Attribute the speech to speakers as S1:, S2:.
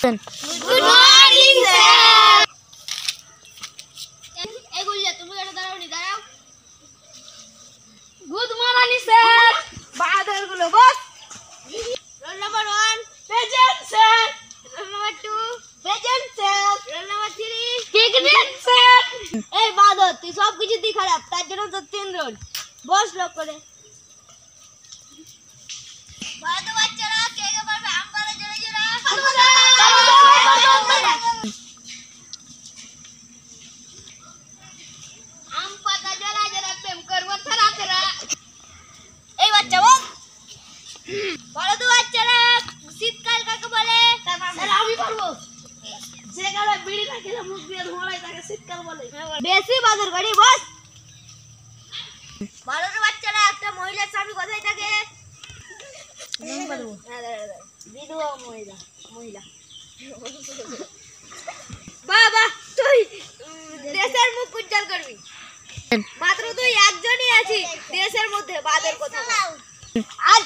S1: Good morning sir. এই গুলিয়া তুমি এটা দাঁড়াও। Good morning sir. বাহাদুর গুলো বস। Roll number 1 present sir. Roll number 2 present sir. Roll number 3 present sir. এই বাহাদুর তুই সব কিছু দি খারাপ, তার জন্য তো 3 রোল। বস লোক করে। বাহাদুর বাচ্চারা কে কে পারবে আম পাড়া জোরে জোরে। আম পাতা জোরে জোরে প্রেম করব থারা থারা। এই বাচ্চা বল। বাহাদুর বাচ্চারা শীতকাল কাকে বলে? স্যার আমি পারবো। যে গালে বিড়ি না খেলে মুখ দিয়ে ধোঁয়ায় তাকে শীতকাল বলে। বেশি বাদর গাড়ি বস। বাহাদুর বাচ্চারা একটা মহিলার স্বামী কোথায় থাকে? বিধবা মহিলা। বাবা তুই দেশের মুখ উজ্জ্বল করবি। মাত্র তুই একজনই আছিস দেশের মধ্যে বাদের কথা। আজ